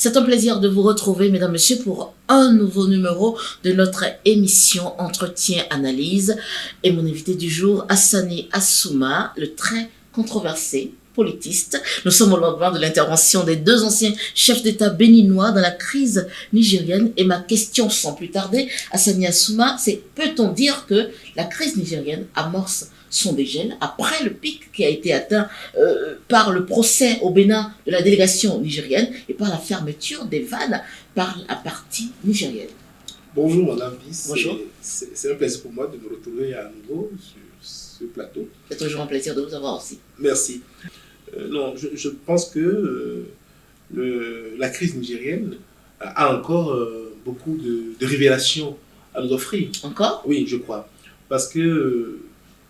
C'est un plaisir de vous retrouver, mesdames, messieurs, pour un nouveau numéro de notre émission Entretien Analyse. Et mon invité du jour, Hassani Assouma, le très controversé politiste. Nous sommes au lendemain de l'intervention des deux anciens chefs d'État béninois dans la crise nigérienne. Et ma question, sans plus tarder, Hassani Assouma, c'est peut-on dire que la crise nigérienne amorce son dégel après le pic qui a été atteint par le procès au Bénin de la délégation nigérienne et par la fermeture des vannes par la partie nigérienne? Bonjour Madame Bis. Bonjour. C'est un plaisir pour moi de me retrouver à nouveau sur ce plateau. C'est toujours un plaisir de vous avoir aussi. Merci. Non, je pense que la crise nigérienne a encore beaucoup de révélations à nous offrir. Encore? Oui, je crois. Parce que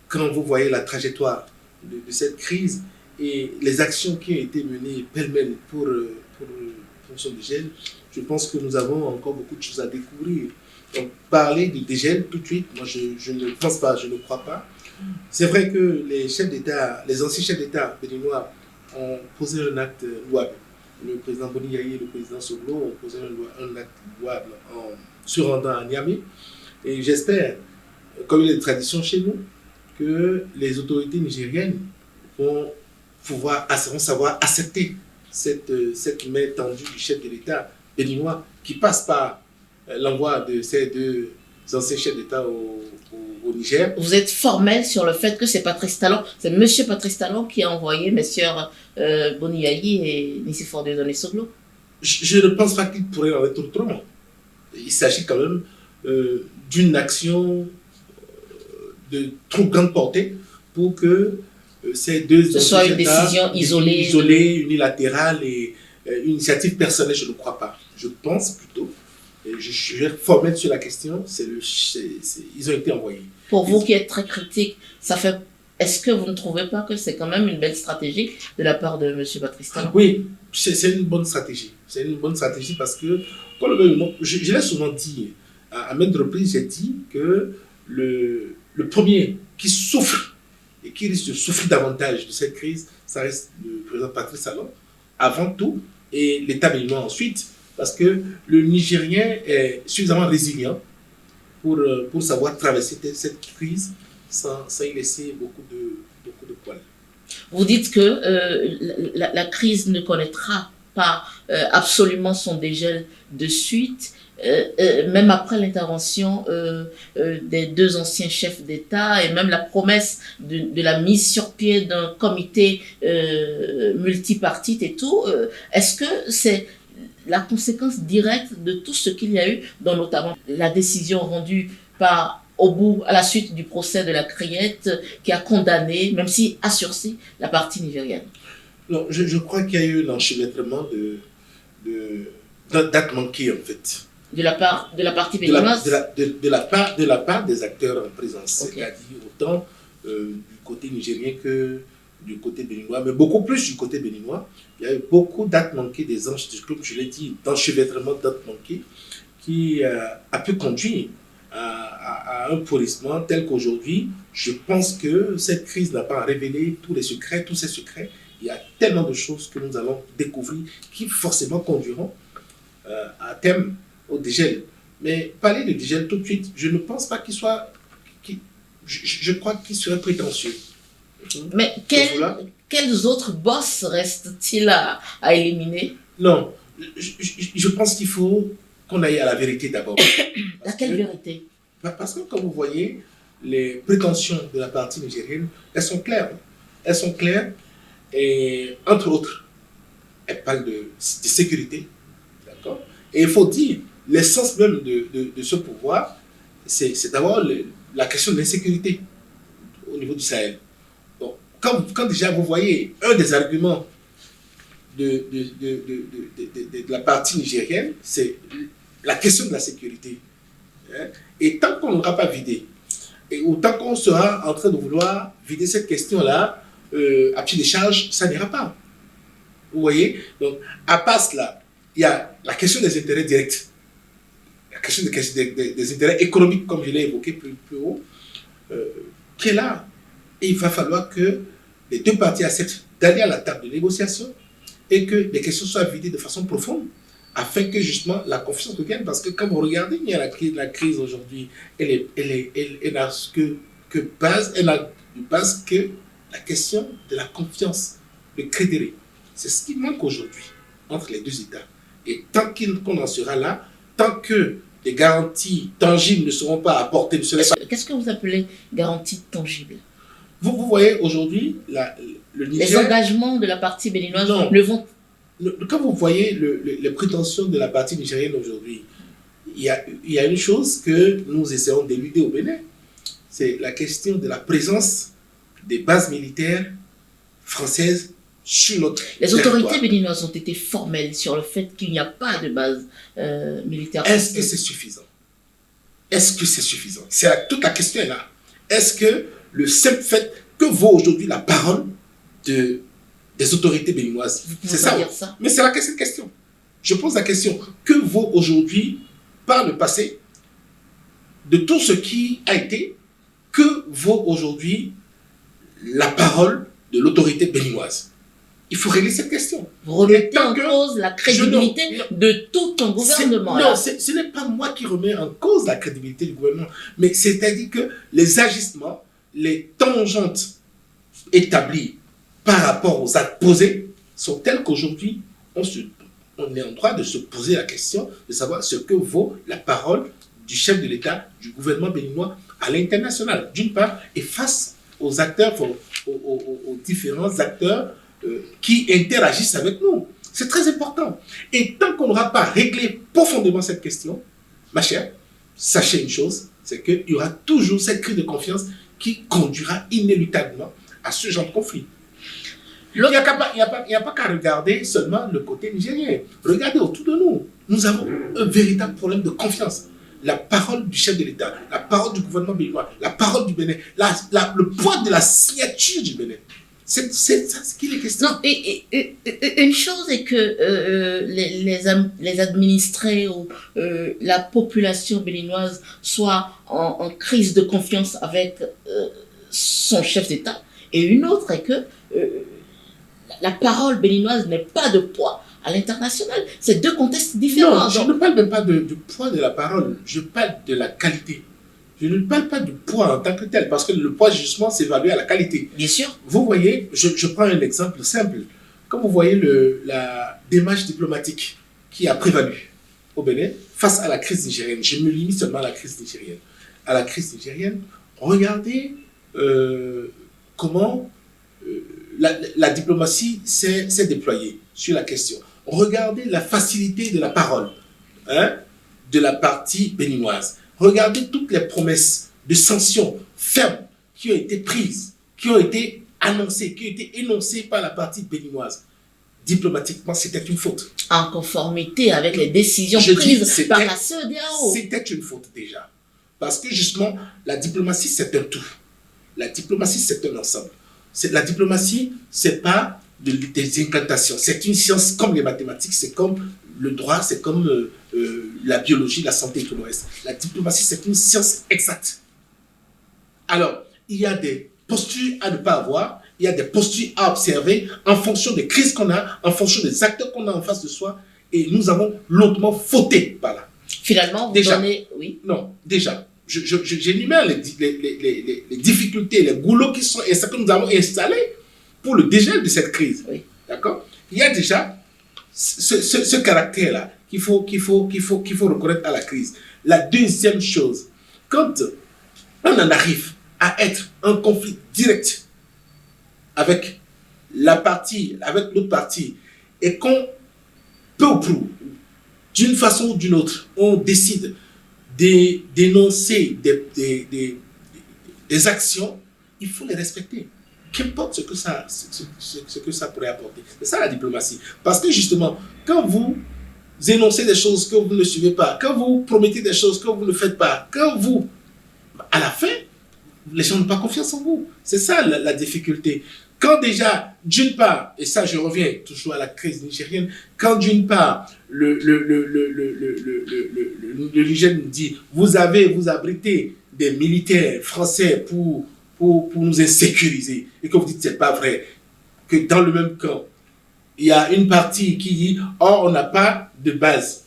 quand vous voyez la trajectoire de cette crise et les actions qui ont été menées pêle-mêle pour son dégel, je pense que nous avons encore beaucoup de choses à découvrir. Donc, parler de dégel tout de suite, moi je ne pense pas, je ne crois pas. C'est vrai que les chefs d'État, les anciens chefs d'État béninois ont posé un acte louable. Le président Boni Yayi et le président Soglo ont posé un acte louable en se rendant à Niamey. Et j'espère, comme il est de tradition chez nous, que les autorités nigériennes vont savoir accepter cette main tendue du chef de l'État béninois qui passe par l'envoi de ces deux anciens chefs d'État au Niger. Vous êtes formel sur le fait que c'est Patrice Talon, c'est monsieur Patrice Talon qui a envoyé messieurs Boni Yayi et Nicéphore Dieudonné Soglo? Je ne pense pas qu'il pourrait en être autrement. Il s'agit quand même d'une action de trop grande portée pour que ces deux ce soit une décision isolée, unilatérale et une initiative personnelle, je ne crois pas. Je pense plutôt, et je suis formel sur la question, ils ont été envoyés. Pour vous qui êtes très critique, est-ce que vous ne trouvez pas que c'est quand même une belle stratégie de la part de M. Patrice Talon? Oui, c'est une bonne stratégie. C'est une bonne stratégie parce que, je l'ai souvent dit, à maintes reprises, j'ai dit que le premier qui souffre et qui risque de souffrir davantage de cette crise, ça reste le président Patrice Talon, avant tout, et l'État béninois ensuite, parce que le Nigérien est suffisamment résilient pour savoir traverser cette crise sans y laisser beaucoup de poils. Vous dites que la crise ne connaîtra pas absolument son dégel de suite, même après l'intervention des deux anciens chefs d'État et même la promesse de la mise sur pied d'un comité multipartite et tout. Est-ce que c'est la conséquence directe de tout ce qu'il y a eu, dont notamment la décision rendue à la suite du procès de la Criette, qui a condamné, même si a sursis, la partie nigérienne? Non, je crois qu'il y a eu l'enchevêtrement de dates manquées, en fait. De la partie béninoise? De la part des acteurs en présence. Okay. C'est-à-dire autant du côté nigérien que du côté béninois, mais beaucoup plus du côté béninois. Il y a eu beaucoup de dates manquées, comme je l'ai dit, d'enchevêtrement de dates manquées, qui a pu conduire à un pourrissement tel qu'aujourd'hui, je pense que cette crise n'a pas révélé tous ces secrets. Il y a tellement de choses que nous allons découvrir qui forcément conduiront à terme au dégel. Mais parler de dégel tout de suite, je ne pense pas qu'il soit... Je crois qu'il serait prétentieux. Mais quels autres boss restent-ils à éliminer? Non, je pense qu'il faut qu'on aille à la vérité d'abord. Laquelle vérité? Parce que, comme vous voyez, les prétentions de la partie nigérienne, elles sont claires. Elles sont claires et, entre autres, elles parlent de sécurité. D'accord? Et il faut dire, l'essence même de ce pouvoir, c'est d'abord la question de l'insécurité au niveau du Sahel. Donc, quand déjà vous voyez un des arguments de la partie nigérienne, c'est la question de la sécurité. Et tant qu'on n'aura pas vidé, et autant qu'on sera en train de vouloir vider cette question-là à pied de charge, ça n'ira pas. Vous voyez? Donc, à part cela, il y a la question des intérêts directs, la question des intérêts économiques, comme je l'ai évoqué plus haut, qui est là. Et il va falloir que les deux parties acceptent d'aller à la table de négociation et que les questions soient vidées de façon profonde afin que justement la confiance revienne. Parce que quand vous regardez bien la crise aujourd'hui, elle n'a que base, elle n'a de base que la question de la confiance, le crédit. C'est ce qui manque aujourd'hui entre les deux États. Et tant qu'on en sera là, tant que des garanties tangibles ne seront pas apportées, Qu'est-ce que vous appelez garantie tangible? Vous voyez aujourd'hui le Niger. Les engagements de la partie béninoise ne vont. Quand vous voyez les prétentions de la partie nigérienne aujourd'hui, il y a une chose que nous essayons d'éluder au Bénin, c'est la question de la présence des bases militaires françaises sur notre Les autorités béninoises ont été formelles sur le fait qu'il n'y a pas de base militaire française. Est-ce que c'est suffisant? Est-ce que c'est suffisant? Toute la question est là. Est-ce que le simple fait que vaut aujourd'hui la parole des autorités béninoises, c'est ça, dire ça? Mais c'est la question. Je pose la question. Que vaut aujourd'hui, par le passé, de tout ce qui a été, que vaut aujourd'hui la parole de l'autorité béninoise? Il faut régler cette question. Vous remettez en cause la crédibilité de tout un gouvernement. Non, ce n'est pas moi qui remets en cause la crédibilité du gouvernement, mais c'est-à-dire que les agissements, les tangentes établies par rapport aux actes posés sont tels qu'aujourd'hui, on est en droit de se poser la question de savoir ce que vaut la parole du chef de l'État, du gouvernement béninois à l'international, d'une part, et face aux acteurs, aux différents acteurs qui interagissent avec nous. C'est très important. Et tant qu'on n'aura pas réglé profondément cette question, ma chère, sachez une chose, c'est qu'il y aura toujours cette crise de confiance qui conduira inéluctablement à ce genre de conflit. Il n'y a pas qu'à regarder seulement le côté nigérien. Regardez autour de nous. Nous avons un véritable problème de confiance. La parole du chef de l'État, la parole du gouvernement béninois, la parole du Bénin, le poids de la signature du Bénin. C'est ça ce qu'il est question. Non, et une chose est que les administrés ou la population béninoise soient en crise de confiance avec son chef d'État, et une autre est que la parole béninoise n'ait pas de poids à l'international. C'est deux contextes différents. Non, je ne parle même pas du poids de la parole, je parle de la qualité. Je ne parle pas du poids en tant que tel, parce que le poids, justement, s'évalue à la qualité. Bien sûr. Vous voyez, je prends un exemple simple. Quand vous voyez la démarche diplomatique qui a prévalu au Bénin face à la crise nigérienne, je me limite seulement à la crise nigérienne. À la crise nigérienne, regardez comment la diplomatie s'est déployée sur la question. Regardez la facilité de la parole de la partie béninoise. Regardez toutes les promesses de sanctions fermes qui ont été prises, qui ont été annoncées, qui ont été énoncées par la partie béninoise. Diplomatiquement, c'était une faute. En conformité avec les décisions prises par la CEDEAO. C'était une faute déjà. Parce que justement, la diplomatie, c'est un tout. La diplomatie, c'est un ensemble. La diplomatie, ce n'est pas des incantations. C'est une science comme les mathématiques, c'est comme le droit, c'est comme la biologie, la santé et tout le reste. La diplomatie, c'est une science exacte. Alors, il y a des postures à ne pas avoir, il y a des postures à observer en fonction des crises qu'on a, en fonction des acteurs qu'on a en face de soi, et nous avons longuement fauté par là. Finalement, vous donnez... Oui. Non, déjà, j'énumère les difficultés, les goulots que nous avons installés pour le dégel de cette crise. Oui. D'accord? Il y a déjà ce caractère-là qu'il faut reconnaître à la crise. La deuxième chose, quand on en arrive à être en conflit direct avec l'autre partie, et qu'on, peu ou prou, d'une façon ou d'une autre, on décide de dénoncer des actions, il faut les respecter. Qu'importe ce que ça pourrait apporter. C'est ça la diplomatie. Parce que justement, quand vous énoncez des choses que vous ne suivez pas, quand vous promettez des choses que vous ne faites pas, quand vous, à la fin, les gens n'ont pas confiance en vous. C'est ça la difficulté. Quand déjà, d'une part, et ça je reviens toujours à la crise nigérienne, quand d'une part, le Niger nous dit, vous abritez des militaires français pour nous insécuriser, et que vous dites c'est pas vrai, que dans le même camp, il y a une partie qui dit, oh, on n'a pas de base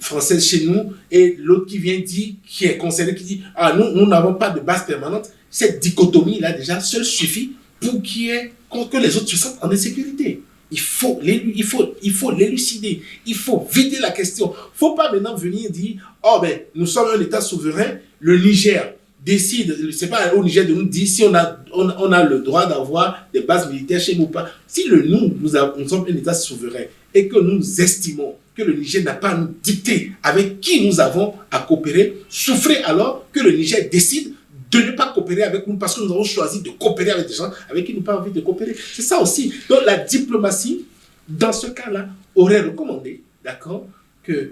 française chez nous et l'autre qui vient dire, qui est concerné, qui dit ah nous n'avons pas de base permanente. Cette dichotomie là déjà seule suffit pour que les autres se sentent en insécurité. Il faut l'élucider, il faut vider la question. Il ne faut pas maintenant venir dire oh ben nous sommes un État souverain, le Niger décide, c'est pas au Niger de nous dire si on a le droit d'avoir des bases militaires chez nous ou pas. Si nous sommes un État souverain et que nous estimons que le Niger n'a pas à nous dicter avec qui nous avons à coopérer, souffrez alors que le Niger décide de ne pas coopérer avec nous parce que nous avons choisi de coopérer avec des gens avec qui nous n'avons pas envie de coopérer. C'est ça aussi. Donc la diplomatie, dans ce cas-là, aurait recommandé, d'accord, que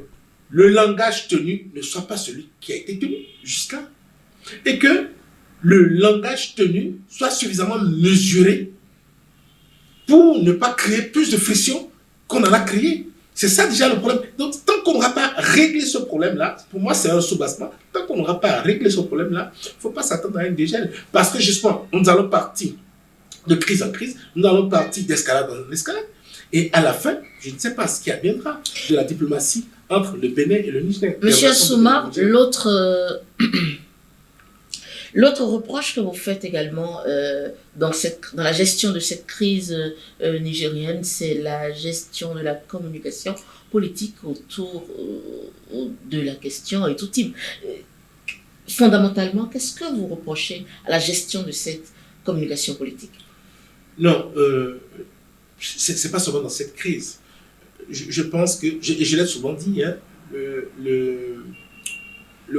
le langage tenu ne soit pas celui qui a été tenu jusqu'à, et que le langage tenu soit suffisamment mesuré pour ne pas créer plus de friction qu'on en a créé. C'est ça déjà le problème. Donc, tant qu'on n'aura pas réglé ce problème-là, pour moi, c'est un soubassement. Tant qu'on n'aura pas réglé ce problème-là, il ne faut pas s'attendre à un dégel. Parce que justement, nous allons partir de crise en crise, nous allons partir d'escalade en escalade. Et à la fin, je ne sais pas ce qui adviendra de la diplomatie entre le Bénin et le Niger. Monsieur Assouma, l'autre reproche que vous faites également dans la gestion de cette crise nigérienne, c'est la gestion de la communication politique autour de la question et tout type. Fondamentalement, qu'est-ce que vous reprochez à la gestion de cette communication politique? Non, c'est pas seulement dans cette crise. Je pense que, je l'ai souvent dit, hein, le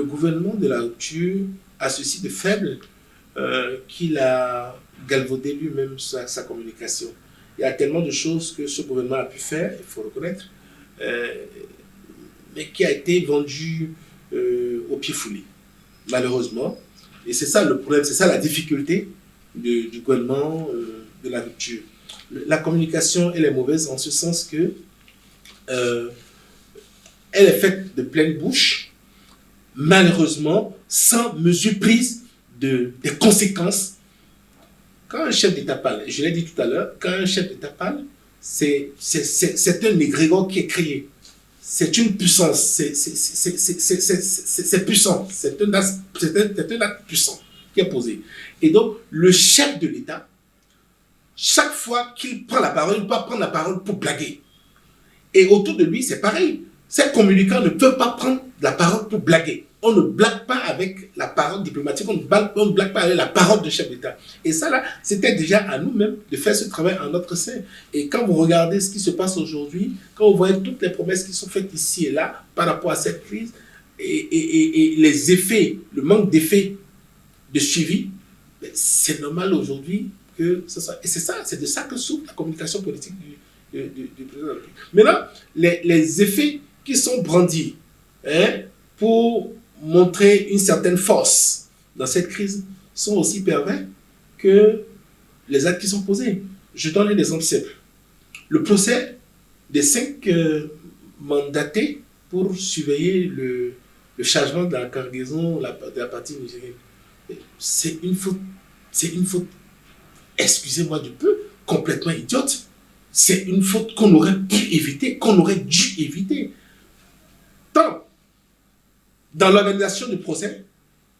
gouvernement de la rupture a ceci de faible qu'il a galvaudé lui-même sa communication. Il y a tellement de choses que ce gouvernement a pu faire, il faut reconnaître, mais qui a été vendu au pied foulé, malheureusement. Et c'est ça le problème, c'est ça la difficulté du gouvernement de la rupture. La communication, elle est mauvaise en ce sens que elle est faite de pleine bouche, malheureusement, sans mesure prise des conséquences. Quand un chef d'État parle, je l'ai dit tout à l'heure, quand un chef d'État parle, c'est un égrégore qui est créé. C'est une puissance, c'est puissant, c'est un acte puissant qui est posé. Et donc, le chef de l'État, chaque fois qu'il prend la parole, il ne peut pas prendre la parole pour blaguer. Et autour de lui, c'est pareil. Ces communicants ne peuvent pas prendre la parole pour blaguer. On ne blague pas avec la parole diplomatique, on ne blague pas avec la parole de chef d'État. Et ça, là, c'était déjà à nous-mêmes de faire ce travail en notre sein. Et quand vous regardez ce qui se passe aujourd'hui, quand vous voyez toutes les promesses qui sont faites ici et là par rapport à cette crise, et les effets, le manque d'effets de suivi, c'est normal aujourd'hui que ce soit. Et c'est de ça que souffre la communication politique du président de la République. Maintenant, les effets qui sont brandis pour montrer une certaine force dans cette crise sont aussi pervers que les actes qui sont posés. Je donne un exemple simple. Le procès des 5 mandatés pour surveiller le chargement de la cargaison de la partie nigérienne. C'est une faute, excusez-moi du peu, complètement idiote. C'est une faute qu'on aurait pu éviter, qu'on aurait dû éviter. Tant dans l'organisation du procès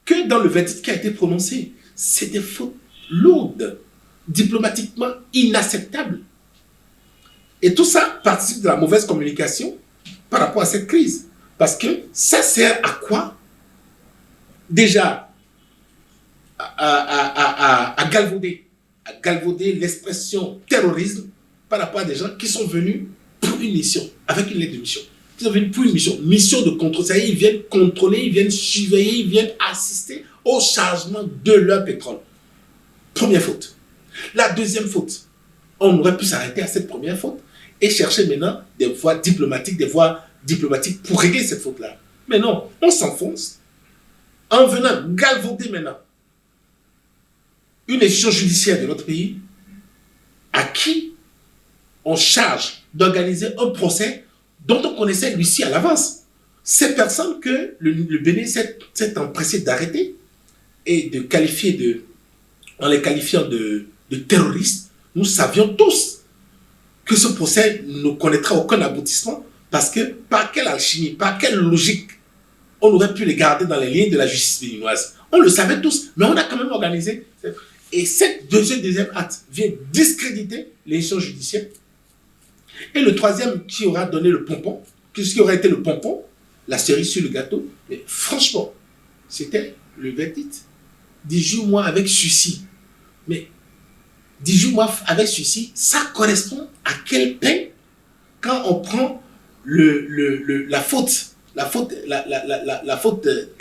que dans le verdict qui a été prononcé. C'est des fautes lourdes, diplomatiquement inacceptables. Et tout ça participe de la mauvaise communication par rapport à cette crise. Parce que ça sert à quoi? Déjà, à galvauder l'expression terrorisme par rapport à des gens qui sont venus pour une mission, avec une lettre de mission. Ils sont venus pour une mission de contrôle. C'est-à-dire ils viennent contrôler, ils viennent surveiller, ils viennent assister au chargement de leur pétrole. Première faute. La deuxième faute, on aurait pu s'arrêter à cette première faute et chercher maintenant des voies diplomatiques pour régler cette faute-là. Mais non, on s'enfonce en venant galvauder maintenant une décision judiciaire de notre pays à qui on charge d'organiser un procès dont on connaissait l'issue à l'avance. Ces personnes que le Bénin s'est empressé d'arrêter et de qualifier en les qualifiant de terroristes, nous savions tous que ce procès ne connaîtra aucun aboutissement Parce que par quelle alchimie, par quelle logique on aurait pu les garder dans les lignes de la justice béninoise? On le savait tous, mais on a quand même organisé. Et cette deuxième acte vient discréditer l'élection judiciaire. Et le troisième qui aura donné le pompon, qui aurait été le pompon, la cerise sur le gâteau, mais franchement, c'était le verdict. 18 mois avec sursis. Mais 18 mois avec sursis, ça correspond à quelle peine quand on prend la faute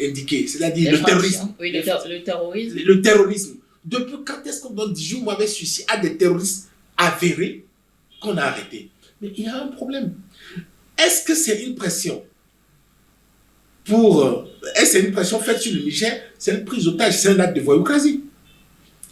indiquée, c'est-à-dire le terrorisme. Oui, le terrorisme. Le terrorisme. Depuis quand est-ce qu'on donne 18 mois avec sursis à des terroristes avérés qu'on a arrêtés? Mais il y a un problème. Est-ce que c'est une pression est-ce que c'est une pression faite sur le Niger? C'est une prise d'otage, c'est un acte de voyoucratie.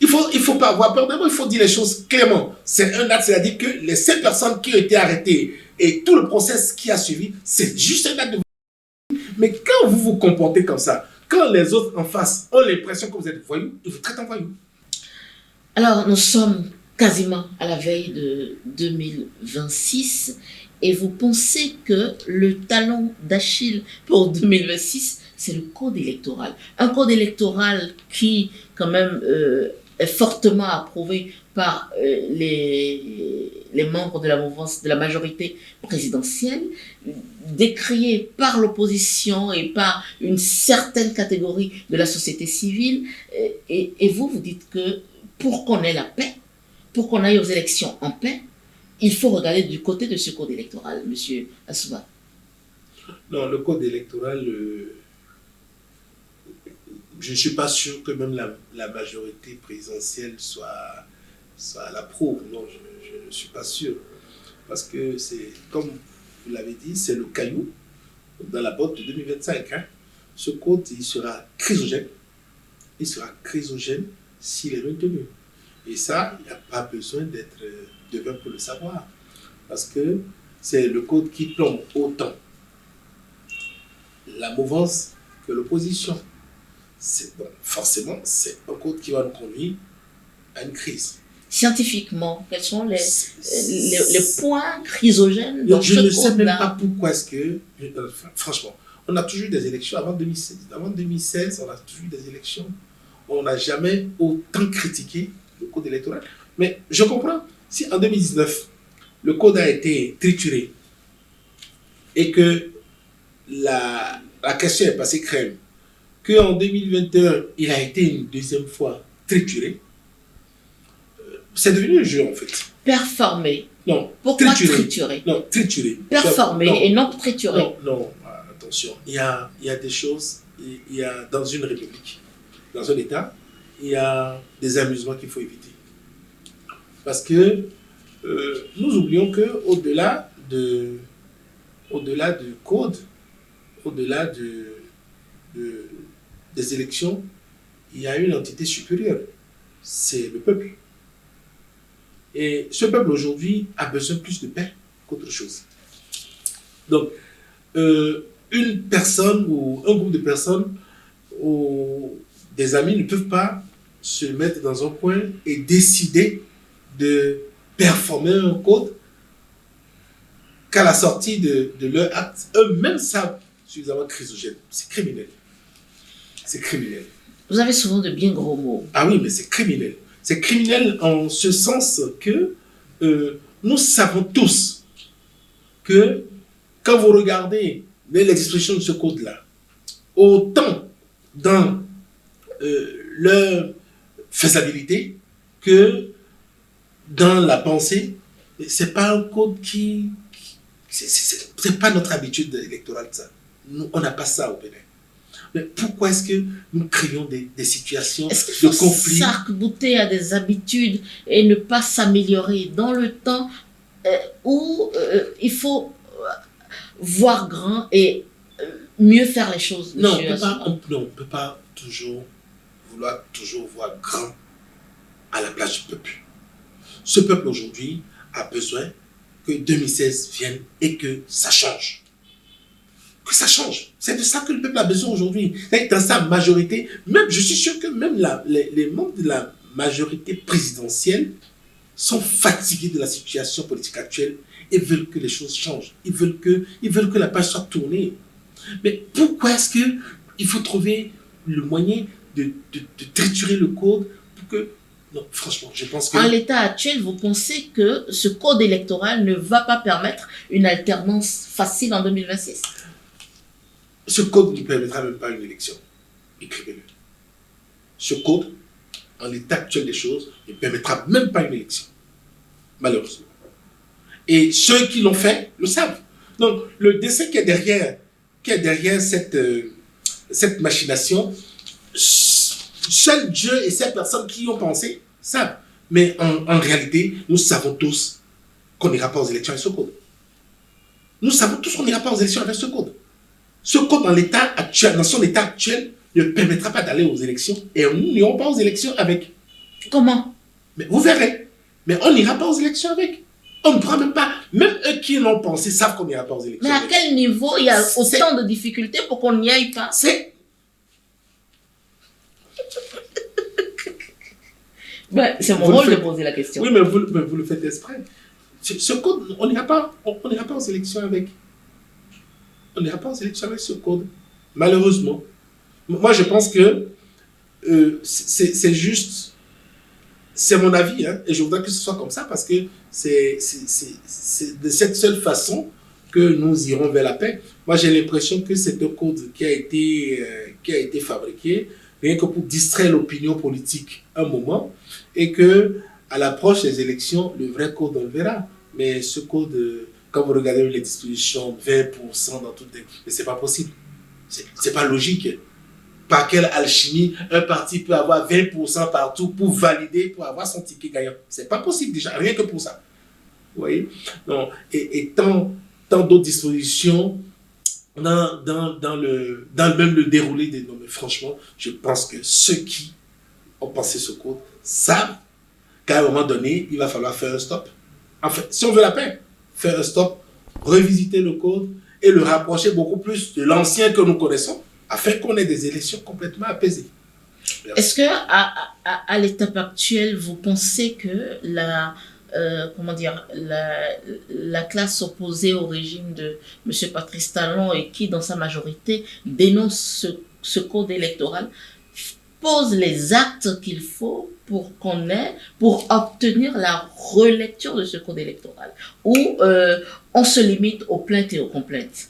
Il faut pas avoir peur d'abord, il faut dire les choses clairement. C'est un acte, c'est-à-dire que les 5 personnes qui ont été arrêtées et tout le process qui a suivi, c'est juste un acte de voyoucratie. Mais quand vous vous comportez comme ça, quand les autres en face ont l'impression que vous êtes voyous, ils vous traitent en voyou. Alors, nous sommes quasiment à la veille de 2026 et vous pensez que le talon d'Achille pour 2026, c'est le code électoral. Un code électoral qui, quand même, est fortement approuvé par les membres de la mouvance, de la majorité présidentielle, décrié par l'opposition et par une certaine catégorie de la société civile. Et vous dites que pour qu'on ait la paix, pour qu'on aille aux élections en paix, il faut regarder du côté de ce code électoral, M. Assouma. Non, le code électoral, je ne suis pas sûr que même la majorité présidentielle soit l'approuve. Non, je ne suis pas sûr. Parce que c'est, comme vous l'avez dit, c'est le caillou dans la botte de 2025. Hein. Ce code, il sera chrysogène. Il sera chrysogène s'il est retenu. Et ça, il n'y a pas besoin d'être devin pour le savoir. Parce que c'est le code qui plombe autant la mouvance que l'opposition. Donc, forcément, c'est un code qui va nous conduire à une crise. Scientifiquement, quels sont les points chrysogènes dans ce code-là? Je ne sais même pas pourquoi est-ce que... franchement, on a toujours eu des élections avant 2016. Avant 2016, on a toujours eu des élections. On n'a jamais autant critiqué le code électoral. Mais je comprends, si en 2019, le code a été trituré et que la question est passée crème, qu'en 2021, il a été une deuxième fois trituré, c'est devenu un jeu en fait. Performer. Non. Pourquoi triturer? Non, triturer. Performer non. Et non triturer. Non, attention. Il y a des choses, il y a dans une république, dans un État, il y a des amusements qu'il faut éviter. Parce que nous oublions qu'au-delà du code, au-delà des élections, il y a une entité supérieure. C'est le peuple. Et ce peuple aujourd'hui a besoin plus de paix qu'autre chose. Donc, une personne ou un groupe de personnes ou des amis ne peuvent pas se mettre dans un coin et décider de performer un code qu'à la sortie de leur acte, eux-mêmes savent suffisamment chrysogène. C'est criminel. C'est criminel. Vous avez souvent de bien gros mots. Ah oui, mais c'est criminel. C'est criminel en ce sens que nous savons tous que quand vous regardez les dispositions de ce code-là, autant dans leur faisabilité que dans la pensée, c'est pas un code qui c'est pas notre habitude électorale, ça. Nous, on n'a pas ça au Bénin. Mais pourquoi est-ce que nous créons des situations de conflit? Est-ce qu'il faut s'arc-bouter à des habitudes et ne pas s'améliorer dans le temps où il faut voir grand et mieux faire les choses? Non, on ne peut pas vouloir voir grand à la place du peuple. Ce peuple aujourd'hui a besoin que 2016 vienne et que ça change. Que ça change. C'est de ça que le peuple a besoin aujourd'hui. Dans sa majorité, même, je suis sûr que même les membres de la majorité présidentielle sont fatigués de la situation politique actuelle Ils veulent que les choses changent. Ils veulent que la page soit tournée. Mais pourquoi est-ce qu'il faut trouver le moyen de triturer le code pour que... Non, franchement, je pense que... En l'état actuel, vous pensez que ce code électoral ne va pas permettre une alternance facile en 2026? Ce code ne permettra même pas une élection. Écrivez-le. Ce code, en l'état actuel des choses, ne permettra même pas une élection. Malheureusement. Et ceux qui l'ont fait le savent. Donc, le dessin qui est derrière cette machination, seul Dieu et ces personnes qui y ont pensé savent. Mais en réalité, nous savons tous qu'on n'ira pas aux élections avec ce code. Nous savons tous qu'on n'ira pas aux élections avec ce code. Ce code, dans son état actuel, ne permettra pas d'aller aux élections et nous n'irons pas aux élections avec. Comment? Mais vous verrez. Mais on n'ira pas aux élections avec. On ne pourra même pas. Même eux qui l'ont pensé savent qu'on n'ira pas aux élections. Mais à quel niveau il y a autant de difficultés pour qu'on n'y aille pas? C'est... C'est mon rôle de poser la question. Oui, mais vous le faites exprès. Ce code, on n'ira pas aux élections avec. On n'ira pas aux élections avec ce code. Malheureusement. Moi, je pense que c'est juste... C'est mon avis, hein, et je voudrais que ce soit comme ça parce que c'est de cette seule façon que nous irons vers la paix. Moi, j'ai l'impression que c'est un code qui a été fabriqué rien que pour distraire l'opinion politique un moment et que à l'approche des élections, le vrai code, on le verra. Mais ce code, quand vous regardez les dispositions, 20% dans toutes les... Mais c'est pas possible. C'est pas logique. Par quelle alchimie un parti peut avoir 20% partout pour valider, pour avoir son ticket gagnant? C'est pas possible déjà, rien que pour ça. Vous voyez? Non. Et tant d'autres dispositions dans même le déroulé des noms. Mais franchement, je pense que ceux qui ont pensé ce code savent qu'à un moment donné, il va falloir faire un stop. En fait, si on veut la paix, faire un stop, revisiter le code et le rapprocher beaucoup plus de l'ancien que nous connaissons, afin qu'on ait des élections complètement apaisées. Est-ce que à l'étape actuelle, vous pensez que la classe opposée au régime de M. Patrice Talon et qui, dans sa majorité, dénonce ce code électoral, pose les actes qu'il faut pour obtenir la relecture de ce code électoral, ou on se limite aux plaintes et aux complaintes?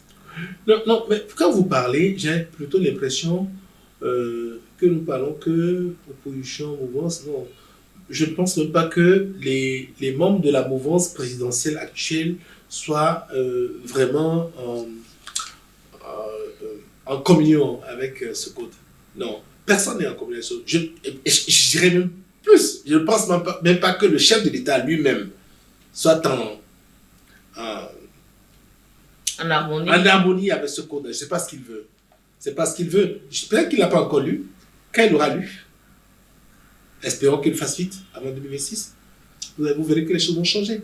Non, mais quand vous parlez, j'ai plutôt l'impression que nous parlons que opposition, mouvance. Non, je ne pense même pas que les membres de la mouvance présidentielle actuelle soient vraiment en communion avec ce code. Non, personne n'est en communion avec ce code. Je dirais même plus. Je ne pense même pas que le chef de l'État lui-même soit en harmonie avec ce code. Je ne sais pas ce qu'il veut. C'est pas ce qu'il veut. Peut-être qu'il n'a pas encore lu. Quand il aura lu, espérons qu'il fasse vite avant 2026. Vous verrez que les choses vont changer.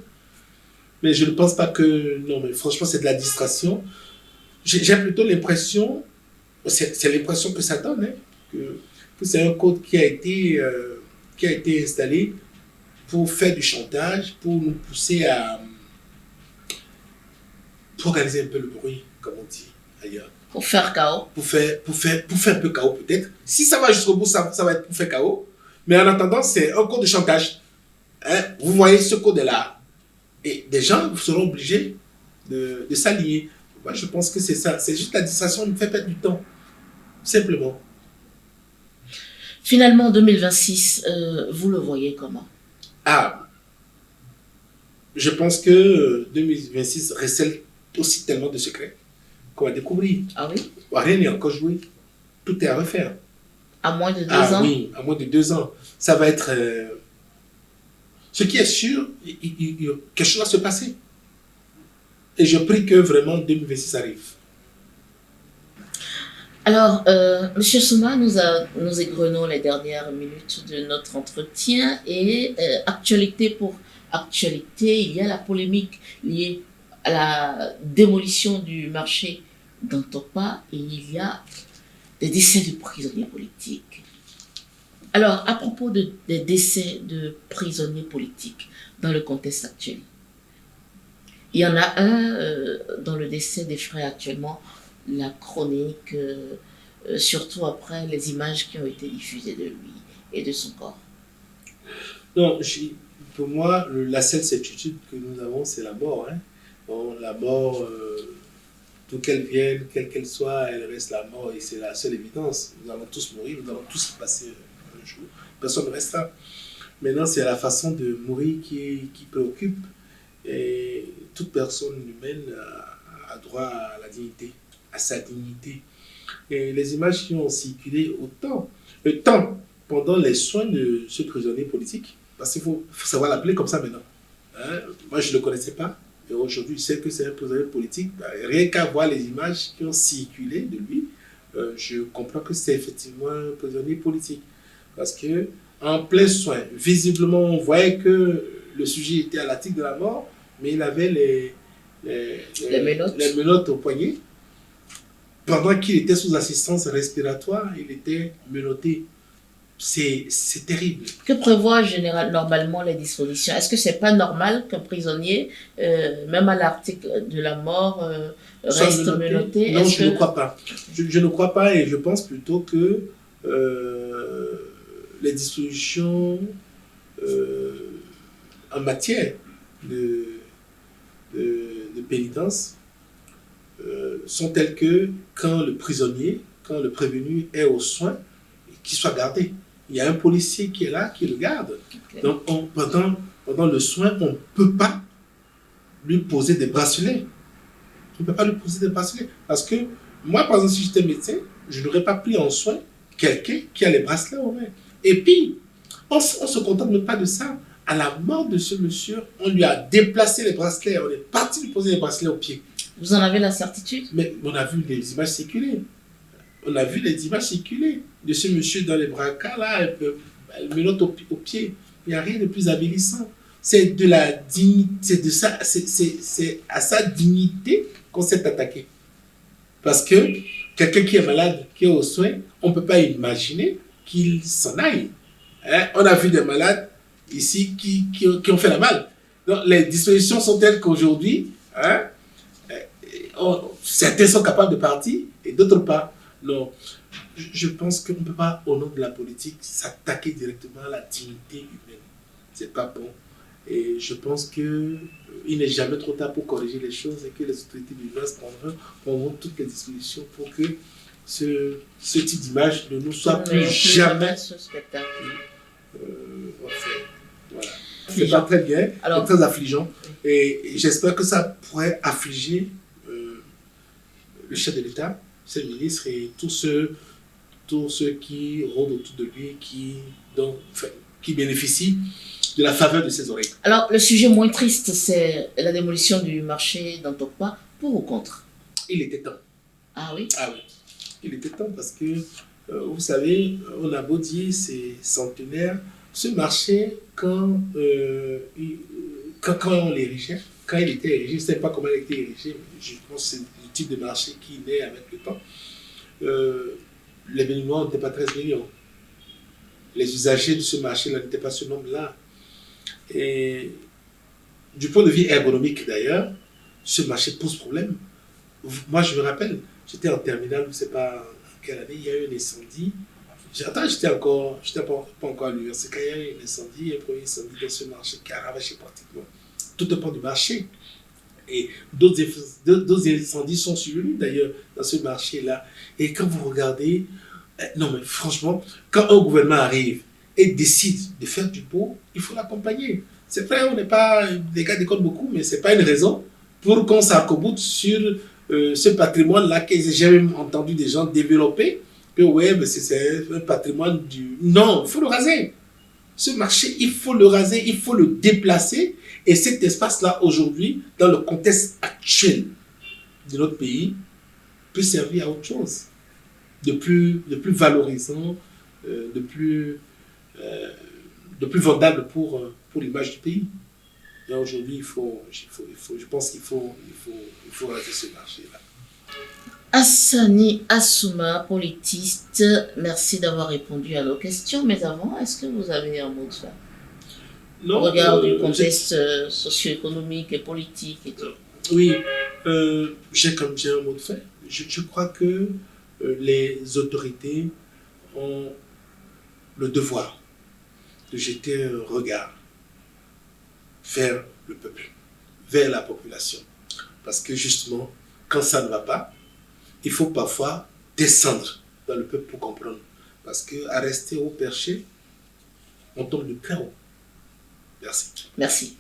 Mais je ne pense pas que... Non, mais franchement, c'est de la distraction. J'ai plutôt l'impression... C'est l'impression que ça donne, hein, que c'est un code qui a été installé pour faire du chantage, pour nous pousser à... pour organiser un peu le bruit, comme on dit ailleurs. Pour faire chaos. Pour faire un peu chaos peut-être. Si ça va jusqu'au bout, ça va être pour faire chaos. Mais en attendant, c'est un code de chantage. Hein? Vous voyez ce code-là. Et des gens seront obligés de s'allier. Moi, je pense que c'est ça. C'est juste la distraction qui nous fait perdre du temps. Simplement. Finalement, 2026, vous le voyez comment? Je pense que 2026 recèle aussi tellement de secrets qu'on va découvrir. Ah oui? Rien n'est encore joué. Tout est à refaire. À moins de 2 ans? Oui, à moins de 2 ans. Ça va être... Ce qui est sûr, quelque chose va se passer. Et je prie que vraiment 2026 arrive. Alors, M. Souma, nous égrenons les dernières minutes de notre entretien et actualité pour actualité, il y a la polémique liée à la démolition du marché d'Antopa et il y a des décès de prisonniers politiques. Alors, à propos des décès de prisonniers politiques dans le contexte actuel, Il y en a un dont le décès défraie actuellement la chronique, surtout après les images qui ont été diffusées de lui et de son corps. Non, pour moi, la seule certitude que nous avons, c'est la mort. Hein. Bon, la mort, d'où qu'elle vienne, quelle qu'elle soit, elle reste la mort et c'est la seule évidence. Nous allons tous mourir, nous allons tous y passer un jour. Personne ne restera. Maintenant, c'est la façon de mourir qui préoccupe. Et toute personne humaine a droit à la dignité, à sa dignité. Et les images qui ont circulé le temps pendant les soins de ce prisonnier politique, parce qu'il faut savoir l'appeler comme ça maintenant. Hein? Moi, je ne le connaissais pas. Et aujourd'hui, je sais que c'est un prisonnier politique. Rien qu'à voir les images qui ont circulé de lui, je comprends que c'est effectivement un prisonnier politique. Parce que en plein soin, visiblement, on voyait que le sujet était à l'article de la mort, mais il avait les menottes au poignet. Pendant qu'il était sous assistance respiratoire, il était menotté. C'est terrible. Que prévoient normalement les dispositions? Est-ce que c'est pas normal qu'un prisonnier, même à l'article de la mort, reste menotté? Non, je ne crois pas. Je ne crois pas et je pense plutôt que les dispositions en matière de pénitence sont telles que quand le prévenu est aux soins, qu'il soit gardé. Il y a un policier qui est là, qui le garde. Okay. Donc, pendant le soin, on ne peut pas lui poser des bracelets. On ne peut pas lui poser des bracelets. Parce que moi, par exemple, si j'étais médecin, je n'aurais pas pris en soin quelqu'un qui a les bracelets aux mains. Et puis, on ne se contente même pas de ça. À la mort de ce monsieur, on lui a déplacé les bracelets. On est parti lui poser les bracelets aux pieds. Vous en avez la certitude? Mais on a vu les images circuler. On a vu les images circuler de ce monsieur dans les brancards, là, elle menotte au pied. Il n'y a rien de plus avilissant. C'est de la dignité, c'est à sa dignité qu'on s'est attaqué. Parce que quelqu'un qui est malade, qui est aux soins, on ne peut pas imaginer qu'il s'en aille. Hein? On a vu des malades ici qui ont fait la malle. Donc, les dispositions sont telles qu'aujourd'hui, hein, certains sont capables de partir et d'autres pas. Non, je pense qu'on ne peut pas, au nom de la politique, s'attaquer directement à la dignité humaine. C'est pas bon. Et je pense qu'il n'est jamais trop tard pour corriger les choses et que les autorités du Nord prendront toutes les dispositions pour que ce type d'image ne nous soit plus jamais voilà. C'est pas très bien, c'est très affligeant. Et j'espère que ça pourrait affliger le chef de l'État, ses ministres et tous ceux qui rôdent autour de lui, qui bénéficient de la faveur de ses oreilles. Alors, le sujet moins triste, c'est la démolition du marché d'Antokpa. Pour ou contre? Il était temps. Ah oui? Ah oui. Il était temps parce que, vous savez, on a beau dire, c'est centenaire. Ce marché, quand on l'érigeait, quand il était érigé, je ne sais pas comment il a été érigé, mais je pense que c'est le type de marché qui naît avec le temps. Les Béninois n'étaient pas 13 millions. Les usagers de ce marché-là n'étaient pas ce nombre-là. Et du point de vue ergonomique d'ailleurs, ce marché pose problème. Moi, je me rappelle, j'étais en terminale, je ne sais pas en quelle année, il y a eu un incendie. J'étais pas encore à l'université, quand il y a eu un incendie, un premier incendie dans ce marché qui a ravagé pratiquement tout le pan du marché. Et d'autres incendies sont survenus d'ailleurs dans ce marché-là. Et quand vous regardez, non mais franchement, quand un gouvernement arrive et décide de faire du beau, il faut l'accompagner. C'est vrai, on n'est pas, les gars déconnent beaucoup, mais ce n'est pas une raison pour qu'on s'arc-boute sur ce patrimoine-là que j'ai jamais entendu des gens développer. Que ouais, mais c'est un patrimoine du... Non, il faut le raser. Ce marché, il faut le raser, il faut le déplacer. Et cet espace-là, aujourd'hui, dans le contexte actuel de notre pays, peut servir à autre chose. De plus valorisant, de plus vendable pour l'image du pays. Et aujourd'hui, je pense qu'il faut raser ce marché-là. Hassani Assouma, politiste, merci d'avoir répondu à nos questions. Mais avant, est-ce que vous avez un mot de fin? Non. Au regard du contexte socio-économique et politique et tout. Oui, j'ai un mot de fait. Je crois que les autorités ont le devoir de jeter un regard vers le peuple, vers la population. Parce que justement, quand ça ne va pas, il faut parfois descendre dans le peuple pour comprendre. Parce qu'à rester au perché, on tombe de très haut. Merci. Merci.